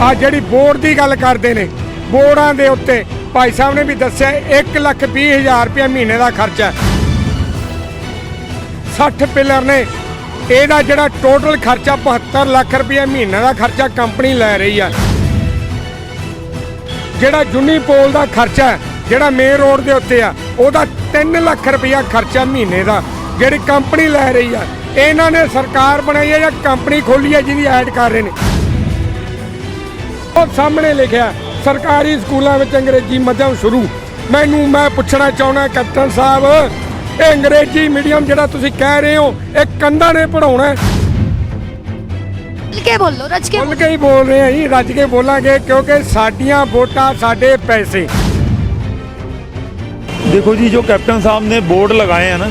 आ जिहड़ी बोर्ड की गल करते हैं, बोर्डां दे उत्ते भाई साहब ने भी दस्सिया 1,20,000 रुपया महीने का खर्चा, 60 पिलर ने, ਇਹਦਾ ਜਿਹੜਾ टोटल खर्चा 72 ਲੱਖ रुपया महीने का खर्चा कंपनी लै रही है। ਜਿਹੜਾ ਜੁਨੀ पोल का खर्चा ਜਿਹੜਾ मेन रोड के उत्ते आ ਉਹਦਾ 3 ਲੱਖ रुपया खर्चा महीने का ਜਿਹੜੀ कंपनी लै रही है। ਇਹਨਾਂ ने सरकार बनाई है या कंपनी खोली है जिहदी ऐड कर रहे हैं। ਉਹ सामने लिखा सरकारी स्कूलों में अंग्रेजी माध्यम शुरू। मैं पुछना चाहना कैप्टन साहब, ये अंग्रेजी मीडियम जिहड़ा तुसीं कह रहे हो ये कंधां ने पढ़ाउणा है? के बोल लो, रज के बोल के ही बोल रहे हैं जी, रज के बोलांगे क्योंकि साडियां वोटां साडे पैसे। देखो जी, जो कैप्टन साहब ने बोर्ड लगाए हैं ना,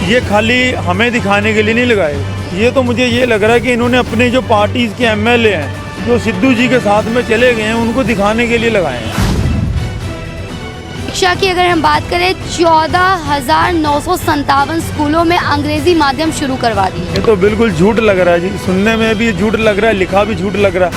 ये खाली हमें दिखाने के लिए नहीं लगाए। ये तो मुझे ये लग रहा है कि इन्होंने अपने जो पार्टीज़ के एमएलए हैं जो सिद्धू जी के साथ में चले गए हैं उनको दिखाने के लिए लगाए हैं। शिक्षा की अगर हम बात करें, 14,957 स्कूलों में अंग्रेजी माध्यम शुरू करवा दी। ये तो बिल्कुल झूठ लग रहा है जी, सुनने में भी झूठ लग रहा है, लिखा भी झूठ लग रहा है।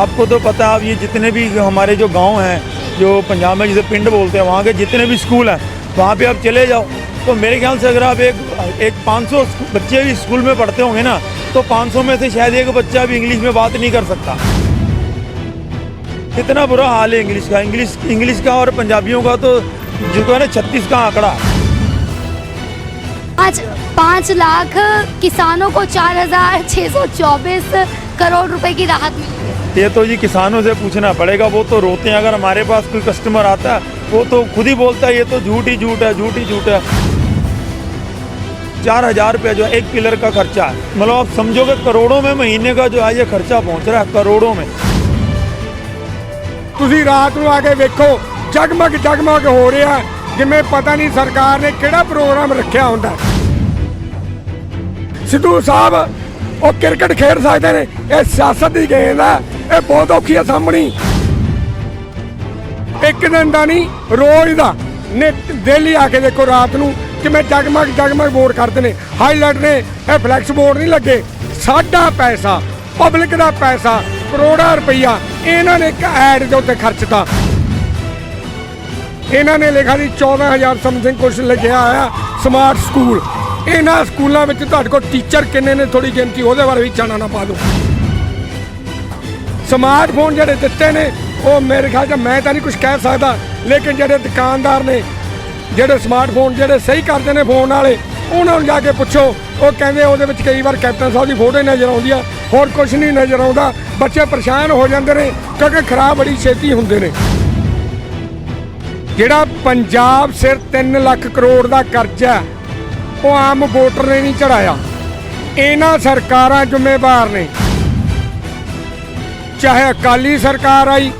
आपको तो पता है, आप ये जितने भी हमारे जो गांव हैं, जो पंजाब में जिसे पिंड बोलते हैं, वहाँ के जितने भी स्कूल हैं वहाँ पे आप चले जाओ तो मेरे ख्याल से अगर आप एक 500 बच्चे भी स्कूल में पढ़ते होंगे ना, तो 500 में से शायद एक बच्चा भी इंग्लिश में बात नहीं कर सकता। इतना बुरा हाल है इंग्लिश का और पंजाबियों का, तो जो है ना 36 का आंकड़ा। आज 5 लाख किसानों को 4,624 करोड़ रुपए की राहत मिली। ये तो जी किसानों से पूछना पड़ेगा, वो तो रोते हैं। अगर हमारे पास कोई कस्टमर आता है वो तो खुद ही बोलता है ये तो झूठ ही झूठ है, झूठ ही झूठ है। 4,000 रुपया जो है एक पिलर का खर्चा है, मतलब आप समझोगे करोड़ों में महीने का जो है ये खर्चा पहुँच रहा है, करोड़ों में। ਤੁਸੀਂ ਰਾਤ ਨੂੰ ਆ ਕੇ ਵੇਖੋ ਜਗਮਗ ਜਗਮਗ ਹੋ ਰਿਹਾ ਜਿਵੇਂ ਪਤਾ ਨਹੀਂ ਸਰਕਾਰ ਨੇ ਕਿਹੜਾ ਪ੍ਰੋਗਰਾਮ ਰੱਖਿਆ ਹੁੰਦਾ। ਸਿੱਧੂ ਸਾਹਿਬ ਉਹ ਕ੍ਰਿਕਟ ਖੇਡ ਸਕਦੇ ਨੇ, ਇਹ ਸਿਆਸਤ ਦੀ ਗੇਮ ਹੈ, ਇਹ ਬਹੁਤ ਔਖੀ ਹੈ ਸਾਹਮਣੀ। ਇੱਕ ਦਿਨ ਦਾ ਨਹੀਂ, ਰੋਜ਼ ਦਾ ਨੇ ਦਿੱਲੀ ਆ ਕੇ ਦੇਖੋ ਰਾਤ ਨੂੰ ਕਿਵੇਂ ਜਗਮਗ ਬੋਰਡ ਕਰਦੇ ਨੇ, ਹਾਈਲਾਈਟ ਨੇ, ਇਹ ਫਲੈਕਸ ਬੋਰਡ ਨਹੀਂ ਲੱਗੇ। ਸਾਡਾ ਪੈਸਾ, ਪਬਲਿਕ ਦਾ ਪੈਸਾ, ਕਰੋੜਾਂ ਰੁਪਈਆ ਇਹਨਾਂ ਨੇ ਇੱਕ ਐਡ ਦੇ ਉੱਤੇ ਖਰਚਤਾ। ਇਹਨਾਂ ਨੇ ਲਿਖਿਆ ਸੀ 14,000 ਸਮਥਿੰਗ ਕੁਛ ਲਿਖਿਆ ਹੋਇਆ ਸਮਾਰਟ ਸਕੂਲ। ਇਹਨਾਂ ਸਕੂਲਾਂ ਵਿੱਚ ਤੁਹਾਡੇ ਕੋਲ ਟੀਚਰ ਕਿੰਨੇ ਨੇ ਥੋੜੀ ਗਿਣਤੀ ਉਹਦੇ ਬਾਰੇ ਵੀ ਚਾਨਣਾ ਨਾ ਪਾ ਦਿਓ। ਸਮਾਰਟਫੋਨ ਜਿਹੜੇ ਦਿੱਤੇ ਨੇ ਉਹ ਮੇਰੇ ਖਿਆਲ 'ਚ ਮੈਂ ਤਾਂ ਨਹੀਂ ਕੁਝ ਕਹਿ ਸਕਦਾ, ਲੇਕਿਨ ਜਿਹੜੇ ਦੁਕਾਨਦਾਰ ਨੇ ਜਿਹੜੇ ਸਮਾਰਟਫੋਨ ਜਿਹੜੇ ਸਹੀ ਕਰਦੇ ਨੇ ਫੋਨ ਵਾਲੇ, ਉਹਨਾਂ ਨੂੰ ਜਾ ਕੇ ਪੁੱਛੋ, ਉਹ ਕਹਿੰਦੇ ਉਹਦੇ ਵਿੱਚ ਕਈ ਵਾਰ ਕੈਪਟਨ ਸਾਹਿਬ ਦੀ ਫੋਟੋ ਹੀ ਨਜ਼ਰ ਆਉਂਦੀ ਆ, ਹੋਰ ਕੁਝ ਨਹੀਂ ਨਜ਼ਰ ਆਉਂਦਾ। ਬੱਚੇ ਪਰੇਸ਼ਾਨ ਹੋ ਜਾਂਦੇ ਨੇ ਕਿਉਂਕਿ ਖਰਾਬ ਬੜੀ ਛੇਤੀ ਹੁੰਦੇ ਨੇ। ਜਿਹੜਾ ਪੰਜਾਬ ਸਿਰ 3 ਲੱਖ ਕਰੋੜ ਦਾ ਕਰਜ਼ਾ ਉਹ ਆਮ ਵੋਟਰ ਨੇ ਨਹੀਂ ਚੜਾਇਆ, ਇਹਨਾਂ ਸਰਕਾਰਾਂ ਜ਼ਿੰਮੇਵਾਰ ਨੇ। ਚਾਹੇ ਅਕਾਲੀ ਸਰਕਾਰ ਆਈ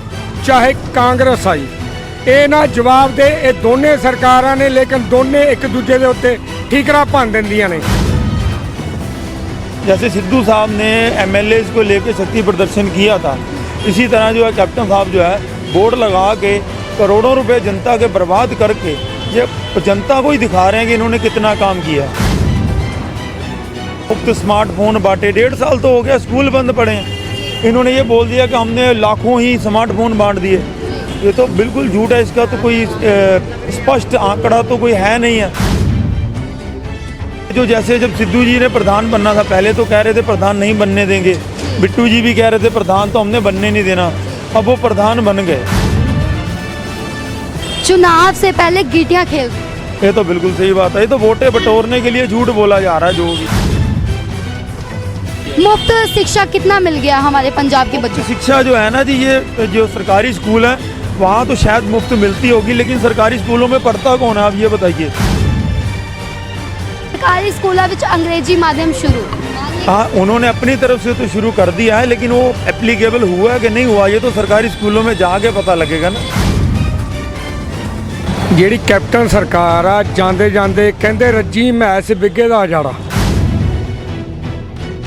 ਚਾਹੇ ਕਾਂਗਰਸ ਆਈ, ਇਹ ਨਾ ਜਵਾਬ ਦੇ ਇਹ ਦੋਨੇ ਸਰਕਾਰਾਂ ਨੇ, ਲੇਕਿन ਦੋਨੇ एक दूजे के उत्ते ठीकरा भन दिंदियां ने। जैसे सिद्धू साहब ने एमएलए को लेकर शक्ति प्रदर्शन किया था, इसी तरह जो है कैप्टन साहब जो है बोर्ड लगा के करोड़ों रुपए जनता के बर्बाद करके ये जनता को ही दिखा रहे हैं कि इन्होंने कितना काम किया। मुफ्त स्मार्टफोन बांटे, 1.5 साल तो हो गया स्कूल बंद पड़े हैं, इन्होंने ये बोल दिया कि हमने लाखों ही स्मार्टफोन बांट दिए। ये तो बिल्कुल झूठ है, इसका तो कोई स्पष्ट आंकड़ा तो कोई है नहीं है। जो जैसे जब सिद्धू जी ने प्रधान बनना था, पहले तो कह रहे थे प्रधान नहीं बनने देंगे, बिट्टू जी भी कह रहे थे प्रधान तो हमने बनने नहीं देना, अब वो प्रधान बन गए। चुनाव से पहले गीटियां खेल, ये तो बिल्कुल सही बात है, ये तो वोटें बटोरने के लिए झूठ बोला जा रहा है। जो भी मुफ्त शिक्षा कितना मिल गया हमारे पंजाब के बच्चों? शिक्षा जो है ना जी, ये जो सरकारी स्कूल है वहाँ तो शायद मुफ्त मिलती होगी, लेकिन सरकारी स्कूलों में पढ़ता कौन है आप ये बताइए। सरकारी स्कूलों में अंग्रेजी माध्यम शुरू, हाँ उन्होंने अपनी तरफ से तो शुरू कर दिया है, लेकिन वो एप्लीकेबल हुआ कि नहीं हुआ ये तो सरकारी स्कूलों में जाके पता लगेगा ना। ਜਿਹੜੀ ਕੈਪਟਨ ਸਰਕਾਰ ਆ ਜਾਂਦੇ ਜਾਂਦੇ ਕਹਿੰਦੇ ਰੱਜੀ ਮੈਸ ਬਿੱਗੇ ਦਾ ਉਜਾੜਾ,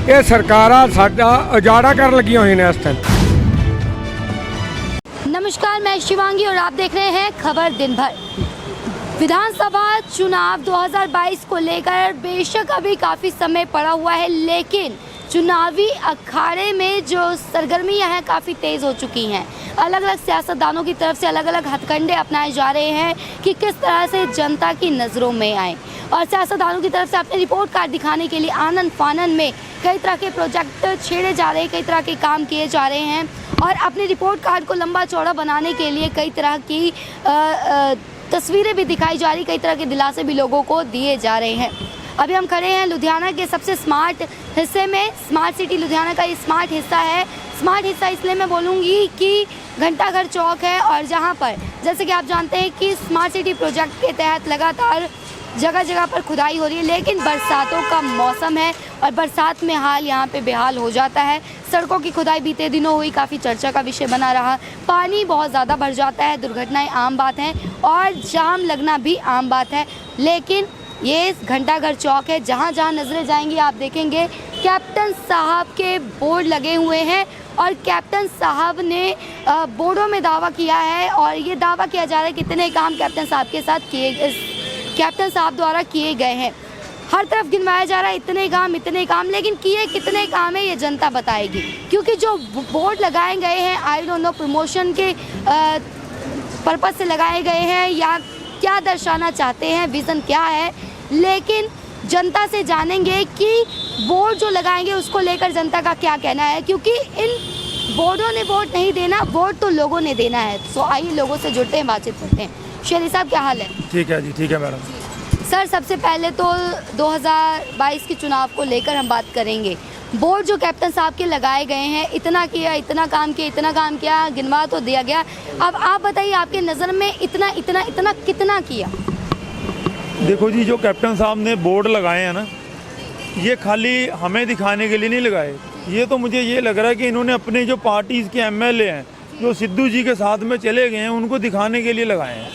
ਇਹ ਸਰਕਾਰਾਂ ਸਾਡਾ ਉਜਾੜਾ ਕਰਨ ਲੱਗੀਆਂ ਹੋਈਆਂ ਨੇ ਇਸ ਟਾਈਮ। नमस्कार, मैं शिवांगी और आप देख रहे हैं खबर दिन भर। विधानसभा चुनाव 2022 को लेकर बेशक अभी काफ़ी समय पड़ा हुआ है, लेकिन चुनावी अखाड़े में जो सरगर्मियां हैं काफ़ी तेज़ हो चुकी हैं। अलग अलग सियासतदानों की तरफ से अलग अलग हथकंडे अपनाए जा रहे हैं कि किस तरह से जनता की नज़रों में आए, और सियासतदानों की तरफ से अपने रिपोर्ट कार्ड दिखाने के लिए आनन फानन में कई तरह के प्रोजेक्ट छेड़े जा रहे हैं, कई तरह के काम किए जा रहे हैं, और अपने रिपोर्ट कार्ड को लंबा चौड़ा बनाने के लिए कई तरह की तस्वीरें भी दिखाई जा रही, कई तरह के दिलासे भी लोगों को दिए जा रहे हैं। अभी हम खड़े हैं लुधियाना के सबसे स्मार्ट हिस्से में। स्मार्ट सिटी लुधियाना का ये स्मार्ट हिस्सा है। स्मार्ट हिस्सा इसलिए मैं बोलूँगी कि घंटाघर चौक है, और जहाँ पर जैसे कि आप जानते हैं कि स्मार्ट सिटी प्रोजेक्ट के तहत लगातार जगह जगह पर खुदाई हो रही है, लेकिन बरसातों का मौसम है और बरसात में हाल यहाँ पे बेहाल हो जाता है। सड़कों की खुदाई बीते दिनों हुई, काफ़ी चर्चा का विषय बना रहा। पानी बहुत ज़्यादा भर जाता है, दुर्घटनाएं आम बात हैं और जाम लगना भी आम बात है। लेकिन ये घंटाघर चौक है, जहाँ जहाँ नज़रें जाएंगी आप देखेंगे कैप्टन साहब के बोर्ड लगे हुए हैं, और कैप्टन साहब ने बोर्डों में दावा किया है, और ये दावा किया जा रहा है कितने काम कैप्टन साहब के साथ कैप्टन साहब द्वारा किए गए हैं। हर तरफ गिनवाया जा रहा है इतने काम, लेकिन किए कितने काम है ये जनता बताएगी, क्योंकि जो बोर्ड लगाए गए हैं आई डोंट नो प्रमोशन के पर्पज़ से लगाए गए हैं या क्या दर्शाना चाहते हैं, विज़न क्या है, लेकिन जनता से जानेंगे कि बोर्ड जो लगाएंगे उसको लेकर जनता का क्या कहना है, क्योंकि इन बोर्डों ने वोट नहीं देना, वोट तो लोगों ने देना है। सो आइए लोगों से जुड़ते हैं, बातचीत करते हैं। शेरी साहब क्या हाल है? ठीक है जी, ठीक है मैडम। सर, सबसे पहले तो 2022 के चुनाव को लेकर हम बात करेंगे। बोर्ड जो कैप्टन साहब के लगाए गए हैं, इतना किया, इतना काम किया, गिनवा तो दिया गया। अब आप बताइए आपके नज़र में इतना कितना किया? देखो जी, जो कैप्टन साहब ने बोर्ड लगाए हैं ना, ये खाली हमें दिखाने के लिए नहीं लगाए। ये तो मुझे ये लग रहा है कि इन्होंने अपने जो पार्टीज़ के एमएलए हैं जो सिद्धू जी के साथ में चले गए हैं उनको दिखाने के लिए लगाए हैं।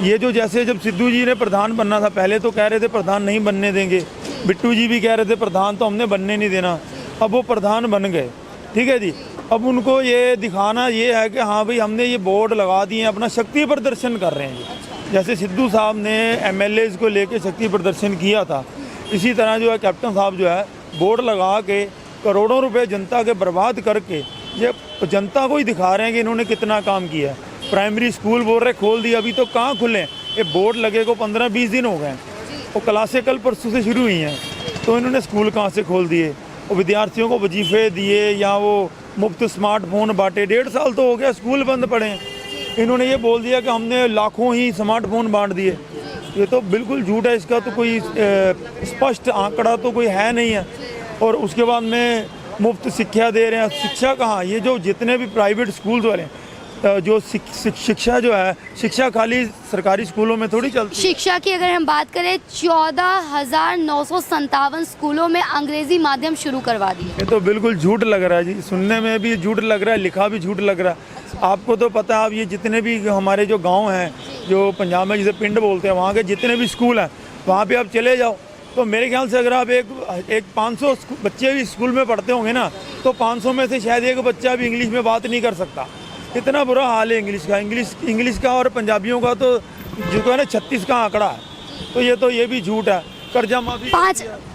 ये जो जैसे जब सिद्धू जी ने प्रधान बनना था, पहले तो कह रहे थे प्रधान नहीं बनने देंगे, बिट्टू जी भी कह रहे थे प्रधान तो हमने बनने नहीं देना, अब वो प्रधान बन गए, ठीक है जी। अब उनको ये दिखाना ये है कि हाँ भाई हमने ये बोर्ड लगा दिए, अपना शक्ति प्रदर्शन कर रहे हैं जी। जैसे सिद्धू साहब ने एमएलएज़ को लेके शक्ति प्रदर्शन किया था, इसी तरह जो है कैप्टन साहब जो है बोर्ड लगा के करोड़ों रुपए जनता के बर्बाद करके ये जनता को ही दिखा रहे हैं कि इन्होंने कितना काम किया है। प्राइमरी स्कूल बोल रहे खोल दिया, अभी तो कहाँ खुले, ये बोर्ड लगे को 15-20 दिन हो गए, वो क्लासें कल परसों से शुरू हुई हैं, तो इन्होंने स्कूल कहाँ से खोल दिए, वो विद्यार्थियों को वजीफे दिए या वो मुफ्त स्मार्टफोन बांटे। 1.5 साल तो हो गया स्कूल बंद पड़े हैं, इन्होंने ये बोल दिया कि हमने लाखों ही स्मार्टफोन बांट दिए। ये तो बिल्कुल झूठ है, इसका तो कोई स्पष्ट आंकड़ा तो कोई है नहीं है। और उसके बाद में मुफ्त शिक्षा दे रहे हैं, शिक्षा कहाँ, ये जो जितने भी प्राइवेट स्कूल्स वाले हैं जो शिक्षा जो है, शिक्षा खाली सरकारी स्कूलों में थोड़ी चलती है। शिक्षा की अगर हम बात करें 14,957 स्कूलों में अंग्रेजी माध्यम शुरू करवा दिए। ये तो बिल्कुल झूठ लग रहा है जी, सुनने में भी झूठ लग रहा है, लिखा भी झूठ लग रहा है। आपको तो पता है, आप ये जितने भी हमारे जो गांव हैं जो पंजाब में जिसे पिंड बोलते हैं, वहाँ के जितने भी स्कूल हैं वहाँ पे आप चले जाओ, तो मेरे ख्याल से अगर आप एक 500 बच्चे भी स्कूल में पढ़ते होंगे ना, तो 500 में से शायद एक बच्चा भी इंग्लिश में बात नहीं कर सकता। इतना बुरा हाल है इंग्लिश का और पंजाबियों का, तो जो है ना 36 का आंकड़ा है, तो ये भी झूठ है। कर्जा माफी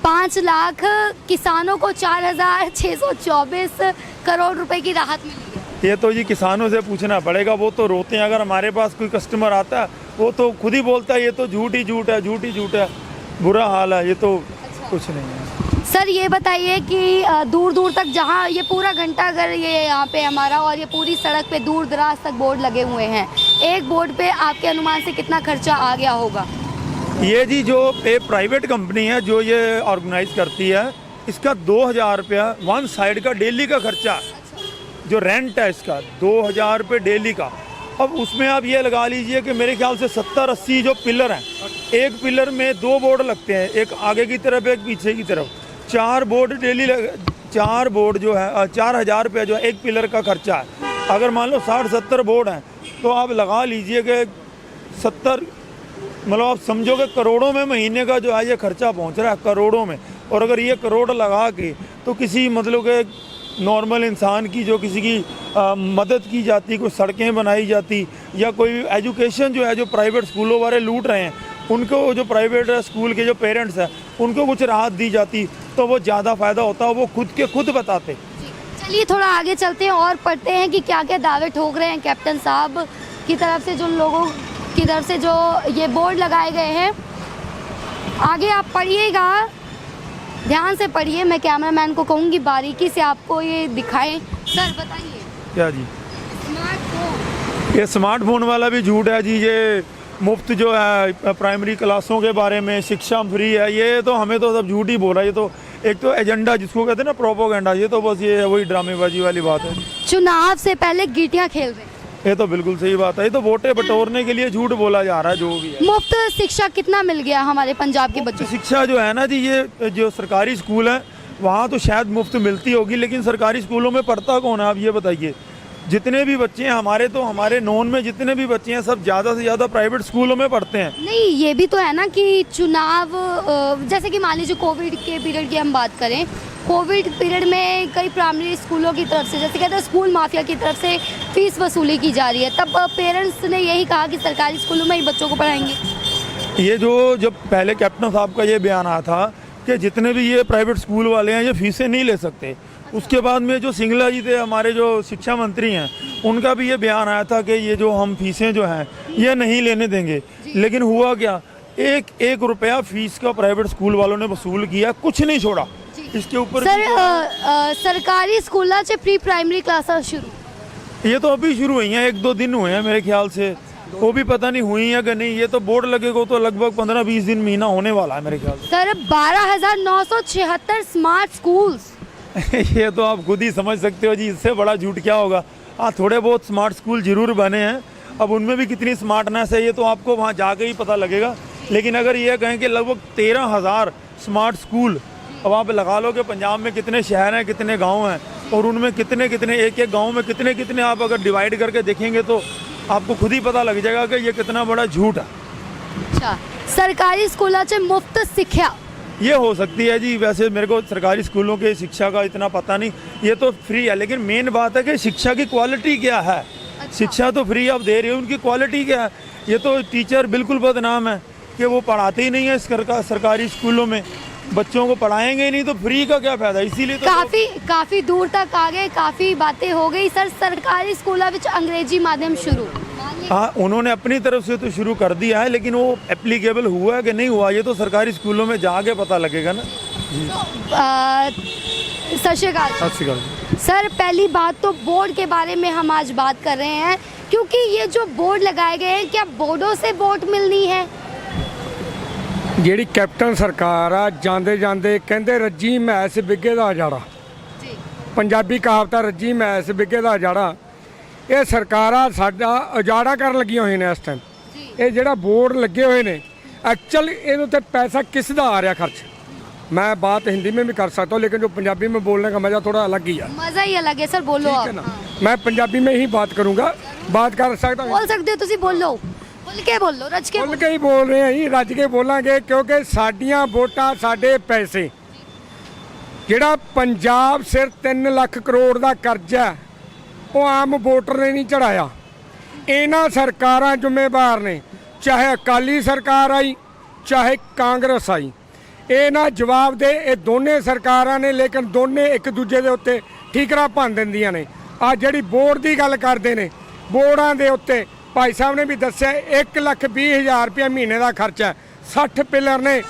5 लाख किसानों को 4,624 करोड़ रुपए की राहत मिली है। ये तो जी किसानों से पूछना पड़ेगा, वो तो रोते हैं। अगर हमारे पास कोई कस्टमर आता है वो तो खुद ही बोलता है ये तो झूठ ही झूठ है, बुरा हाल है, ये तो कुछ नहीं है। सर, ये बताइए कि दूर दूर तक जहाँ ये पूरा घंटाघर ये यहाँ पे हमारा और ये पूरी सड़क पे दूर दराज तक बोर्ड लगे हुए हैं, एक बोर्ड पे आपके अनुमान से कितना खर्चा आ गया होगा? ये जी जो प्राइवेट कंपनी है जो ये ऑर्गेनाइज करती है, इसका 2,000 रुपया वन साइड का डेली का खर्चा है। जो रेंट है इसका 2,000 रुपये डेली का। अब उसमें आप ये लगा लीजिए कि मेरे ख्याल से 70-80 जो पिलर हैं, एक पिलर में 2 बोर्ड लगते हैं, एक आगे की तरफ एक पीछे की तरफ, 4 बोर्ड डेली 4 बोर्ड जो है 4,000 रुपये जो है एक पिलर का खर्चा है। अगर मान लो 60-70 बोर्ड हैं तो आप लगा लीजिए कि 70, मतलब आप समझो कि करोड़ों में महीने का जो है ये खर्चा पहुंच रहा है, करोड़ों में। और अगर ये करोड़ लगा के तो किसी मतलब के नॉर्मल इंसान की जो किसी की मदद की जाती, कोई सड़कें बनाई जाती, या कोई एजुकेशन जो है जो प्राइवेट स्कूलों वाले लूट रहे हैं उनको, जो प्राइवेट स्कूल के जो पेरेंट्स हैं उनको कुछ राहत दी जाती, तो वो ज़्यादा फ़ायदा होता, वो खुद के खुद बताते। चलिए थोड़ा आगे चलते हैं और पढ़ते हैं कि क्या क्या दावे ठोक रहे हैं कैप्टन साहब की तरफ से, जो लोगों की तरफ से जो ये बोर्ड लगाए गए हैं। आगे आप पढ़िएगा, ध्यान से पढ़िए, मैं कैमरामैन को कहूँगी बारीकी से आपको ये दिखाएं। सर बताइए। क्या जी? स्मार्टफोन। ये स्मार्टफोन वाला भी झूठ है जी। ये मुफ्त जो है प्राइमरी क्लासों के बारे में शिक्षा फ्री है, ये तो हमें तो सब झूठ ही बोल रहा है। ये तो एक तो एजेंडा जिसको कहते हैं ना, प्रोपोगेंडा, ये तो बस ये वही ड्रामेबाजी वाली बात है। चुनाव से पहले गिटियाँ खेल रहे हैं। ये तो बिल्कुल सही बात है। ये तो वोटें बटोरने के लिए झूठ बोला जा रहा है जो भी है। मुफ्त शिक्षा कितना मिल गया हमारे पंजाब के बच्चों को? शिक्षा जो है ना जी, ये जो सरकारी स्कूल है वहाँ तो शायद मुफ्त मिलती होगी, लेकिन सरकारी स्कूलों में पढ़ता कौन है आप ये बताइए। जितने भी बच्चे हैं हमारे, तो हमारे नॉन में जितने भी बच्चे हैं सब ज़्यादा से ज़्यादा प्राइवेट स्कूलों में पढ़ते हैं। नहीं, ये भी तो है ना कि चुनाव, जैसे कि मान लीजिए कोविड के पीरियड की हम बात करें, कोविड पीरियड में कई प्राइमरी स्कूलों की तरफ से, जैसे कहते हैं स्कूल माफिया की तरफ से फीस वसूली की जा रही है, तब पेरेंट्स ने यही कहा कि सरकारी स्कूलों में ही बच्चों को पढ़ाएंगे। ये जो जब पहले कैप्टन साहब का ये बयान आया था कि जितने भी ये प्राइवेट स्कूल वाले हैं ये फीसें नहीं ले सकते, उसके बाद में जो सिंगला जी थे हमारे जो शिक्षा मंत्री हैं, उनका भी ये बयान आया था कि ये जो हम फीसें जो हैं ये नहीं लेने देंगे। लेकिन हुआ क्या, एक रुपया फीस का प्राइवेट स्कूल वालों ने वसूल किया, कुछ नहीं छोड़ा। इसके ऊपर सर सरकारी स्कूलों से प्री प्राइमरी क्लासेस शुरू, ये तो अभी शुरू हुई हैं, 1-2 दिन हुए हैं मेरे ख्याल से, वो भी पता नहीं हुई है कि नहीं। ये तो बोर्ड लगेगा तो लगभग 15-20 दिन महीना होने वाला है मेरे ख्याल से। Sir 12,976 smart schools. ये तो आप खुद ही समझ सकते हो जी, इससे बड़ा झूठ क्या होगा। हाँ, थोड़े बहुत स्मार्ट स्कूल जरूर बने हैं, अब उनमें भी कितनी स्मार्टनेस है ये तो आपको वहाँ जाके ही पता लगेगा। लेकिन अगर ये कहें कि लगभग 13,000 स्मार्ट स्कूल, अब आप लगा लो कि पंजाब में कितने शहर हैं, कितने गांव हैं, और उनमें कितने कितने एक एक गांव में कितने कितने आप अगर डिवाइड करके देखेंगे तो आपको खुद ही पता लग जाएगा कि ये कितना बड़ा झूठ है। अच्छा, सरकारी स्कूलों से मुफ्त शिक्षा ये हो सकती है जी। वैसे मेरे को सरकारी स्कूलों के शिक्षा का इतना पता नहीं, ये तो फ्री है, लेकिन मेन बात है कि शिक्षा की क्वालिटी क्या है। शिक्षा तो फ्री आप दे रहे हो, उनकी क्वालिटी क्या है। ये तो टीचर बिल्कुल बदनाम है कि वो पढ़ाते ही नहीं है सरकारी स्कूलों में, बच्चों को पढ़ाएंगे ही नहीं तो फ्री का क्या फायदा। इसीलिए तो काफी दूर तक आ गए, काफी बातें हो गई। सर सरकारी स्कूलों में अंग्रेजी माध्यम शुरू, हाँ उन्होंने अपनी तरफ से तो शुरू कर दिया है, लेकिन वो एप्लीकेबल हुआ है कि नहीं हुआ ये तो सरकारी स्कूलों में जाके पता लगेगा ना। सत श्री अकाल। सर पहली बात तो बोर्ड के बारे में हम आज बात कर रहे हैं, क्योंकि ये जो बोर्ड लगाए गए हैं, क्या बोर्डों से वोट मिलनी है? ਜਿਹੜੀ ਕੈਪਟਨ ਸਰਕਾਰ ਆ, ਜਾਂਦੇ ਜਾਂਦੇ ਕਹਿੰਦੇ ਰੱਜੀ ਮੈਸ ਬਿੱਗੇ ਦਾ ਜਾੜਾ, ਪੰਜਾਬੀ ਕਹਾਵਤ ਆ ਰੱਜੀ ਮੈਸ ਬਿੱਗੇ ਦਾ ਜਾੜਾ। ਇਹ ਸਰਕਾਰਾਂ ਸਾਡਾ ਉਜਾੜਾ ਕਰਨ ਲੱਗੀਆਂ ਹੋਈਆਂ ਨੇ ਇਸ ਟਾਈਮ। ਇਹ ਜਿਹੜਾ ਬੋਰਡ ਲੱਗੇ ਹੋਏ ਨੇ, एक्चुअल ਇਹਦੇ ਉੱਤੇ पैसा किस ਦਾ आ रहा खर्च। मैं बात हिंदी में भी कर सकता हूँ, लेकिन जो पंजाबी में बोलने का मज़ा थोड़ा अलग ही है। मज़ा ही अलग है सर, बोलो ठीक है ना। मैं पंजाबी में ही बात करूँगा, बात कर सकता हूँ। बोल सकते हो तुसी, बोलो, बोल के बोलो, रज के बोल के ही बोल रहे हैं जी, रज के बोलांगे, क्योंकि साडियां वोटां साडे पैसे। ਜਿਹੜਾ ਪੰਜਾਬ ਸਿਰ 3 ਲੱਖ ਕਰੋੜ ਦਾ ਕਰਜ਼ਾ ਉਹ ਆਮ ਵੋਟਰ ਨੇ ਨਹੀਂ ਚੜਾਇਆ, ਇਹਨਾਂ ਸਰਕਾਰਾਂ ਜ਼ਿੰਮੇਵਾਰ ਨੇ, ਚਾਹੇ ਅਕਾਲੀ ਸਰਕਾਰ ਆਈ ਚਾਹੇ ਕਾਂਗਰਸ ਆਈ। ਇਹ ਨਾ ਜਵਾਬ ਦੇ, ਇਹ ਦੋਨੇ ਸਰਕਾਰਾਂ ਨੇ, ਲੇਕਿਨ ਦੋਨੇ ਇੱਕ ਦੂਜੇ ਦੇ ਉੱਤੇ ਠੀਕਰਾ ਭੰਨ ਦਿੰਦੀਆਂ ਨੇ। ਆ ਜਿਹੜੀ ਬੋਰਡ ਦੀ ਗੱਲ ਕਰਦੇ ਨੇ, ਬੋਰਡਾਂ ਦੇ ਉੱਤੇ ਭਾਈ ਸਾਹਿਬ ਨੇ ਵੀ ਦੱਸਿਆ 1,20,000 ਰੁਪਇਆ ਮਹੀਨੇ ਦਾ ਖਰਚਾ, 60 ਪਿਲਰ ਨੇ।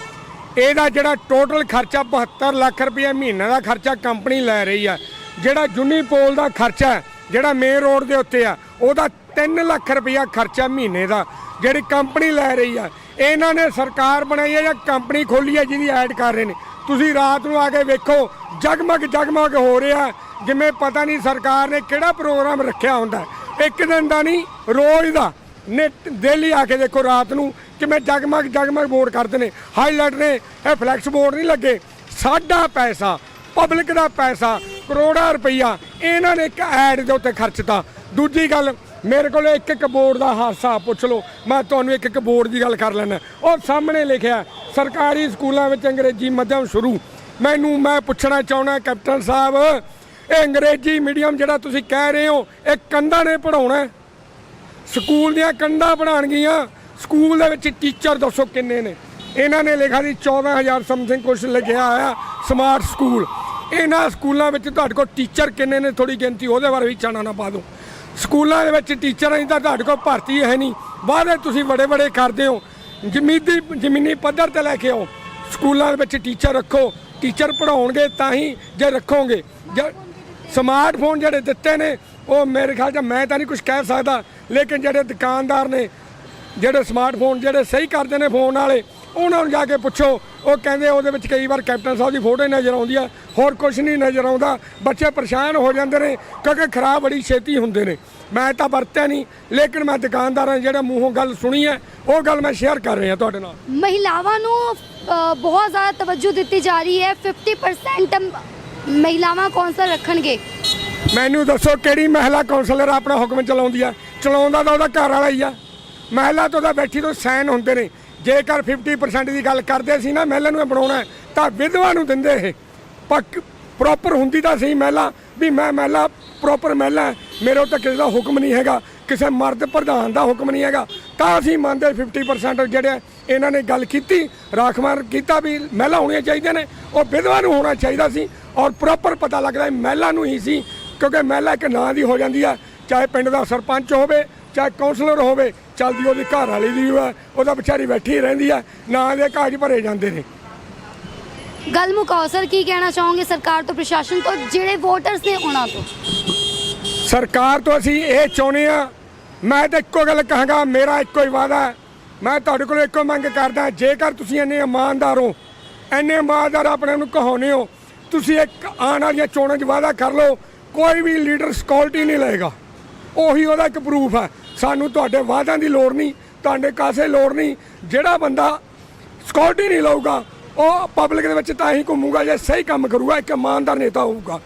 ਇਹਦਾ ਜਿਹੜਾ ਟੋਟਲ ਖਰਚਾ 72 ਲੱਖ ਰੁਪਏ ਮਹੀਨੇ ਦਾ ਖਰਚਾ ਕੰਪਨੀ ਲੈ ਰਹੀ ਹੈ। ਜਿਹੜਾ ਯੂਨੀਪੋਲ ਦਾ ਖਰਚਾ ਜਿਹੜਾ ਮੇਨ ਰੋਡ ਦੇ ਉੱਤੇ ਆ, ਉਹਦਾ 3 ਲੱਖ ਰੁਪਇਆ ਖਰਚਾ ਮਹੀਨੇ ਦਾ ਜਿਹੜੀ ਕੰਪਨੀ ਲੈ ਰਹੀ ਆ। ਇਹਨਾਂ ਨੇ ਸਰਕਾਰ ਬਣਾਈ ਹੈ ਜਾਂ ਕੰਪਨੀ ਖੋਲੀ ਹੈ ਜਿਹਦੀ ਐਡ ਕਰ ਰਹੇ ਨੇ। ਤੁਸੀਂ ਰਾਤ ਨੂੰ ਆ ਕੇ ਵੇਖੋ, ਜਗਮਗ ਜਗਮਗ ਹੋ ਰਿਹਾ, ਜਿਵੇਂ ਪਤਾ ਨਹੀਂ ਸਰਕਾਰ ਨੇ ਕਿਹੜਾ ਪ੍ਰੋਗਰਾਮ ਰੱਖਿਆ ਹੁੰਦਾ। ਇੱਕ ਦਿਨ ਦਾ ਨਹੀਂ, ਰੋਜ਼ ਦਾ ਨੇ। ਦਿੱਲੀ ਆ ਕੇ ਦੇਖੋ ਰਾਤ ਨੂੰ ਕਿਵੇਂ ਜਗਮਗ ਜਗਮਗ ਬੋਰਡ ਕਰਦੇ ਨੇ, ਹਾਈਲਾਈਟ ਨੇ। ਇਹ ਫਲੈਕਸ ਬੋਰਡ ਨਹੀਂ ਲੱਗੇ, ਸਾਡਾ ਪੈਸਾ, ਪਬਲਿਕ ਦਾ ਪੈਸਾ, ਕਰੋੜਾਂ ਰੁਪਈਆ ਇਹਨਾਂ ਨੇ ਇੱਕ ਐਡ ਦੇ ਉੱਤੇ ਖਰਚਤਾ। ਦੂਜੀ ਗੱਲ, ਮੇਰੇ ਕੋਲ ਇੱਕ ਇੱਕ ਬੋਰਡ ਦਾ ਹਾਦਸਾ ਪੁੱਛ ਲਓ, ਮੈਂ ਤੁਹਾਨੂੰ ਇੱਕ ਇੱਕ ਬੋਰਡ ਦੀ ਗੱਲ ਕਰ ਲੈਣਾ। ਉਹ ਸਾਹਮਣੇ ਲਿਖਿਆ ਸਰਕਾਰੀ ਸਕੂਲਾਂ ਵਿੱਚ ਅੰਗਰੇਜ਼ੀ ਮਾਧਿਅਮ ਸ਼ੁਰੂ। ਮੈਂ ਪੁੱਛਣਾ ਚਾਹੁੰਦਾ ਕੈਪਟਨ ਸਾਹਿਬ, ਇਹ ਅੰਗਰੇਜ਼ੀ ਮੀਡੀਅਮ ਜਿਹੜਾ ਤੁਸੀਂ ਕਹਿ ਰਹੇ ਹੋ, ਇਹ ਕੰਧਾਂ ਨੇ ਪੜ੍ਹਾਉਣਾ, ਸਕੂਲ ਦੀਆਂ ਕੰਧਾਂ ਬਣਾਉਣਗੀਆਂ। ਸਕੂਲ ਦੇ ਵਿੱਚ ਟੀਚਰ ਦੱਸੋ ਕਿੰਨੇ ਨੇ? ਇਹਨਾਂ ਨੇ ਲਿਖਿਆ ਸੀ 14,000 ਸਮਥਿੰਗ ਕੁਛ ਲਿਖਿਆ ਹੋਇਆ ਸਮਾਰਟ ਸਕੂਲ। ਇਹਨਾਂ ਸਕੂਲਾਂ ਵਿੱਚ ਤੁਹਾਡੇ ਕੋਲ ਟੀਚਰ ਕਿੰਨੇ ਨੇ, ਥੋੜੀ ਗਿਣਤੀ ਉਹਦੇ ਬਾਰੇ ਵੀ ਚਾਨਣਾ ਪਾ ਦਿਓ। ਸਕੂਲਾਂ ਦੇ ਵਿੱਚ ਟੀਚਰਾਂ ਦੀ ਤਾਂ ਤੁਹਾਡੇ ਕੋਲ ਭਰਤੀ ਹੈ ਨਹੀਂ, ਵਾਅਦੇ ਤੁਸੀਂ ਬੜੇ ਬੜੇ ਕਰਦੇ ਹੋ। ਜ਼ਮੀਨੀ ਪੱਧਰ ਤੇ ਲੈ ਕੇ ਆਓ, ਸਕੂਲਾਂ ਦੇ ਵਿੱਚ ਟੀਚਰ ਰੱਖੋ। ਟੀਚਰ ਪੜ੍ਹਾਉਣਗੇ ਤਾਂ ਹੀ ਜੇ ਰੱਖੋਗੇ। ਸਮਾਰਟਫੋਨ ਜਿਹੜੇ ਦਿੱਤੇ ਨੇ ਉਹ ਮੇਰੇ ਖਿਆਲ 'ਚ ਮੈਂ ਤਾਂ ਨਹੀਂ ਕੁਝ ਕਹਿ ਸਕਦਾ, ਲੇਕਿਨ ਜਿਹੜੇ ਦੁਕਾਨਦਾਰ ਨੇ ਜਿਹੜੇ ਸਮਾਰਟਫੋਨ ਜਿਹੜੇ ਸਹੀ ਕਰਦੇ ਨੇ ਫੋਨ ਵਾਲੇ, ਉਹਨਾਂ ਨੂੰ ਜਾ ਕੇ ਪੁੱਛੋ। ਉਹ ਕਹਿੰਦੇ ਉਹਦੇ ਵਿੱਚ ਕਈ ਵਾਰ ਕੈਪਟਨ ਸਾਹਿਬ ਦੀ ਫੋਟੋ ਨਜ਼ਰ ਆਉਂਦੀ ਆ, ਹੋਰ ਕੁਝ ਨਹੀਂ ਨਜ਼ਰ ਆਉਂਦਾ। ਬੱਚੇ ਪਰੇਸ਼ਾਨ ਹੋ ਜਾਂਦੇ ਨੇ ਕਿਉਂਕਿ ਖਰਾਬ ਬੜੀ ਛੇਤੀ ਹੁੰਦੇ ਨੇ। ਮੈਂ ਤਾਂ ਵਰਤਿਆ ਨਹੀਂ, ਲੇਕਿਨ ਮੈਂ ਦੁਕਾਨਦਾਰਾਂ ਜਿਹੜੇ ਮੂੰਹੋਂ ਗੱਲ ਸੁਣੀ ਹੈ ਉਹ ਗੱਲ ਮੈਂ ਸ਼ੇਅਰ ਕਰ ਰਿਹਾ ਤੁਹਾਡੇ ਨਾਲ। ਮਹਿਲਾਵਾਂ ਨੂੰ ਬਹੁਤ ਜ਼ਿਆਦਾ ਤਵੱਜੋ ਦਿੱਤੀ ਜਾ ਰਹੀ ਹੈ। 50% ਮਹਿਲਾਵਾਂ ਕੌਂਸਲ ਰੱਖਣਗੇ। ਮੈਨੂੰ ਦੱਸੋ ਕਿਹੜੀ ਮਹਿਲਾ ਕੌਂਸਲਰ ਆਪਣਾ ਹੁਕਮ ਚਲਾਉਂਦੀ ਆ? ਚਲਾਉਂਦਾ ਤਾਂ ਉਹਦਾ ਘਰ ਵਾਲਾ ਹੀ ਆ। ਮਹਿਲਾ ਤੋਂ ਤਾਂ ਬੈਠੀ ਤੋਂ ਸਾਈਨ ਹੁੰਦੇ ਨੇ। ਜੇਕਰ 50% ਦੀ ਗੱਲ ਕਰਦੇ ਸੀ ਨਾ ਮਹਿਲਾ ਨੂੰ ਬਣਾਉਣਾ ਤਾਂ ਵਿਧਵਾ ਨੂੰ ਦਿੰਦੇ ਇਹ। ਪੱਕ ਪ੍ਰੋਪਰ ਹੁੰਦੀ ਤਾਂ ਸਹੀ ਮਹਿਲਾ ਵੀ ਮੈਂ ਮਹਿਲਾ ਪ੍ਰੋਪਰ ਮਹਿਲਾ, ਮੇਰੇ ਉੱਤੇ ਕਿਸੇ ਦਾ ਹੁਕਮ ਨਹੀਂ ਹੈਗਾ, ਕਿਸੇ ਮਰਦ ਪ੍ਰਧਾਨ ਦਾ ਹੁਕਮ ਨਹੀਂ ਹੈਗਾ, ਤਾਂ ਅਸੀਂ ਮੰਨਦੇ 50% ਜਿਹੜੇ ਇਹਨਾਂ ਨੇ ਗੱਲ ਕੀਤੀ, ਰਾਖਵਾਨ ਕੀਤਾ ਵੀ ਮਹਿਲਾ ਹੋਣੀਆਂ ਚਾਹੀਦੀਆਂ ਨੇ, ਉਹ ਵਿਧਵਾ ਨੂੰ ਹੋਣਾ ਚਾਹੀਦਾ ਸੀ। ਔਰ ਪ੍ਰੋਪਰ ਪਤਾ ਲੱਗਦਾ ਮਹਿਲਾ ਨੂੰ ਹੀ ਸੀ, ਕਿਉਂਕਿ ਮਹਿਲਾ ਇੱਕ ਨਾਂ ਦੀ ਹੋ ਜਾਂਦੀ ਆ, ਚਾਹੇ ਪਿੰਡ ਦਾ ਸਰਪੰਚ ਹੋਵੇ ਚਾਹੇ ਕਾਉਂਸਲਰ ਹੋਵੇ, ਚੱਲਦੀ ਉਹਦੀ ਘਰ ਵਾਲੀ ਦੀ ਹੈ, ਉਹਦਾ ਵਿਚਾਰੀ ਬੈਠੀ ਰਹਿੰਦੀ ਆ, ਨਾਂ ਦੇ ਕਾਗਜ਼ ਭਰੇ ਜਾਂਦੇ ਨੇ। ਗੱਲ ਮੁਕਾਓ ਸਰ, ਕੀ ਕਹਿਣਾ ਚਾਹੋਗੇ ਸਰਕਾਰ ਤੋਂ, ਪ੍ਰਸ਼ਾਸਨ ਤੋਂ, ਜਿਹੜੇ ਵੋਟਰਸ ਨੇ ਉਹਨਾਂ ਤੋਂ? ਸਰਕਾਰ ਤੋਂ ਅਸੀਂ ਇਹ ਚਾਹੁੰਦੇ ਆ, ਮੈਂ ਤਾਂ ਇੱਕੋ ਗੱਲ ਕਹਾਂਗਾ, ਮੇਰਾ ਇੱਕੋ ਹੀ ਵਾਅਦਾ ਹੈ, ਮੈਂ ਤੁਹਾਡੇ ਕੋਲ ਇੱਕੋ ਮੰਗ ਕਰਦਾ, ਜੇਕਰ ਤੁਸੀਂ ਇੰਨੇ ਇਮਾਨਦਾਰ ਹੋ, ਇੰਨੇ ਇਮਾਨਦਾਰ ਆਪਣੇ ਨੂੰ ਕਹਾਉਂਦੇ ਹੋ, ਤੁਸੀਂ ਇੱਕ ਆਉਣ ਵਾਲੀਆਂ ਚੋਣਾਂ 'ਚ ਵਾਅਦਾ ਕਰ ਲਓ ਕੋਈ ਵੀ ਲੀਡਰ ਸਿਕਿਉਰਿਟੀ ਨਹੀਂ ਲਏਗਾ। ਉਹੀ ਉਹਦਾ ਇੱਕ ਪ੍ਰੂਫ ਹੈ। ਸਾਨੂੰ ਤੁਹਾਡੇ ਵਾਅਦਿਆਂ ਦੀ ਲੋੜ ਨਹੀਂ, ਤੁਹਾਡੇ ਕਾਸੇ ਲੋੜ ਨਹੀਂ। ਜਿਹੜਾ ਬੰਦਾ ਸਿਕਿਉਰਿਟੀ ਨਹੀਂ ਲਊਗਾ ਉਹ ਪਬਲਿਕ ਦੇ ਵਿੱਚ ਤਾਂ ਹੀ ਘੁੰਮੂਗਾ ਜੇ ਸਹੀ ਕੰਮ ਕਰੂਗਾ, ਇੱਕ ਇਮਾਨਦਾਰ ਨੇਤਾ ਹੋਊਗਾ।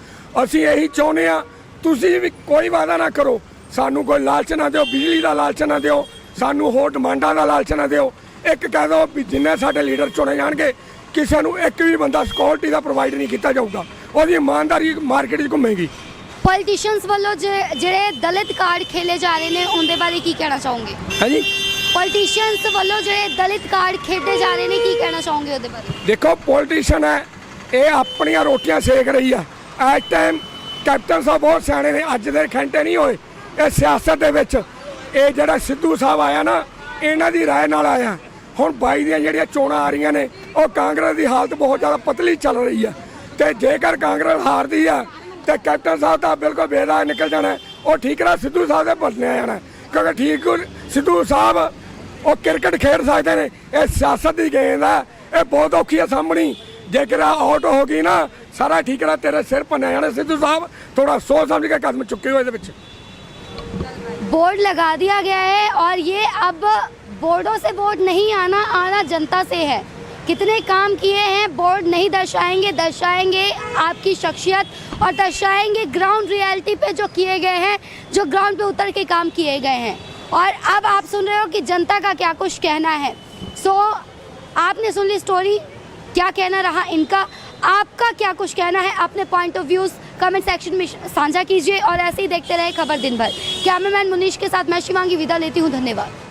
ਅਸੀਂ ਇਹੀ ਚਾਹੁੰਦੇ ਆ, ਤੁਸੀਂ ਵੀ ਕੋਈ ਵਾਅਦਾ ਨਾ ਕਰੋ, ਸਾਨੂੰ ਕੋਈ ਲਾਲਚ ਨਾ ਦਿਓ, ਬਿਜਲੀ ਦਾ ਲਾਲਚ ਨਾ ਦਿਓ, ਸਾਨੂੰ ਹੋਰ ਡਿਮਾਂਡਾਂ ਦਾ ਲਾਲਚ ਨਾ ਦਿਓ। ਇੱਕ ਕਹਿ ਦਿਓ ਵੀ ਜਿੰਨੇ ਸਾਡੇ ਲੀਡਰ ਚੁਣੇ ਜਾਣਗੇ ਕਿਸੇ ਨੂੰ ਇੱਕ ਵੀ ਬੰਦਾ ਸਿਕਿਉਰਿਟੀ ਦਾ ਪ੍ਰੋਵਾਈਡ ਨਹੀਂ ਕੀਤਾ ਜਾਊਗਾ, ਉਹਦੀ ਇਮਾਨਦਾਰੀ ਮਾਰਕੀਟ 'ਚ ਘੁੰਮੇਗੀ। ਪੋਲੀਟੀਸ਼ੀਅਨਸ ਵੱਲੋਂ ਜਿਹੜੇ ਦਲਿਤ ਕਾਰਡ ਖੇਲੇ ਜਾ ਰਹੇ ਨੇ ਉਹਦੇ ਬਾਰੇ ਕੀ ਕਹਿਣਾ ਚਾਹੋਗੇ? ਹਾਂਜੀ, ਪੋਲੀਟੀਸ਼ੀਅਨਸ ਵੱਲੋਂ ਜਿਹੜੇ ਦਲਿਤ ਕਾਰਡ ਖੇਡੇ ਜਾ ਰਹੇ ਨੇ ਕੀ ਕਹਿਣਾ ਚਾਹੋਗੇ ਉਹਦੇ ਬਾਰੇ? ਦੇਖੋ ਪੋਲੀਟੀਸ਼ੀਅਨ ਹੈ, ਇਹ ਆਪਣੀਆਂ ਰੋਟੀਆਂ ਸੇਕ ਰਹੀ ਆ। ਇਸ ਟਾਈਮ ਕੈਪਟਨ ਸਾਹਿਬ ਬਹੁਤ ਸਿਆਣੇ ਨੇ, ਅੱਜ ਦੇ ਘੰਟੇ ਨਹੀਂ ਹੋਏ। ਇਹ ਸਿਆਸਤ ਦੇ ਵਿੱਚ ਇਹ ਜਿਹੜਾ ਸਿੱਧੂ ਸਾਹਿਬ ਆਇਆ ਨਾ, ਇਹਨਾਂ ਦੀ ਰਾਏ ਨਾਲ ਆਇਆ। ਹੁਣ 22 ਦੀਆਂ ਜਿਹੜੀਆਂ ਚੋਣਾਂ ਆ ਰਹੀਆਂ ਨੇ, ਉਹ ਕਾਂਗਰਸ ਦੀ ਹਾਲਤ ਬਹੁਤ ਜ਼ਿਆਦਾ ਪਤਲੀ ਚੱਲ ਰਹੀ ਆ, ਤੇ ਜੇਕਰ ਕਾਂਗਰਸ ਹਾਰਦੀ ਆ ਤੇ ਕੈਪਟਨ ਸਾਹਿਬ ਤਾਂ ਬਿਲਕੁਲ ਬੇਦਾਗ ਨਿਕਲ ਜਾਣਾ। ਉਹ ਠੀਕ ਨਾ ਸਿੱਧੂ ਸਾਹਿਬ ਦੇ ਬਦਲਿਆ ਜਾਣਾ, ਕਿਉਂਕਿ ਠੀਕ ਸਿੱਧੂ ਸਾਹਿਬ ਉਹ ਕ੍ਰਿਕਟ ਖੇਡ ਸਕਦੇ ਨੇ। ਇਹ ਸਿਆਸਤ ਦੀ ਗੇਂਦ ਆ, ਇਹ ਬਹੁਤ ਔਖੀ ਆ ਸਾਹਮਣੀ। ਜੇਕਰ ਆਊਟ ਹੋ ਗਈ ਨਾ ਸਾਰਾ ਠੀਕ ਨਾ ਤੇਰੇ ਸਿਰ ਭੰਨਿਆ ਜਾਣਾ। ਸਿੱਧੂ ਸਾਹਿਬ ਥੋੜਾ सोच समझ के कदम चुके हो। बोर्ड लगा दिया गया है और ये अब बोर्डों से वोट नहीं आना जनता से है। कितने काम किए हैं बोर्ड नहीं दर्शाएंगे, दर्शाएंगे आपकी शख्सियत और दर्शाएंगे ग्राउंड रियलिटी पे जो किए गए हैं, जो ग्राउंड पे उतर के काम किए गए हैं। और अब आप सुन रहे हो कि जनता का क्या कुछ कहना है। सो आपने सुन ली स्टोरी, क्या कहना रहा इनका, आपका क्या कुछ कहना है, अपने point of views comment section में साझा कीजिए और ऐसे ही देखते रहे खबर दिन भर। कैमरामैन मुनीश के साथ मैं शिवांगी विदा लेती हूँ, धन्यवाद।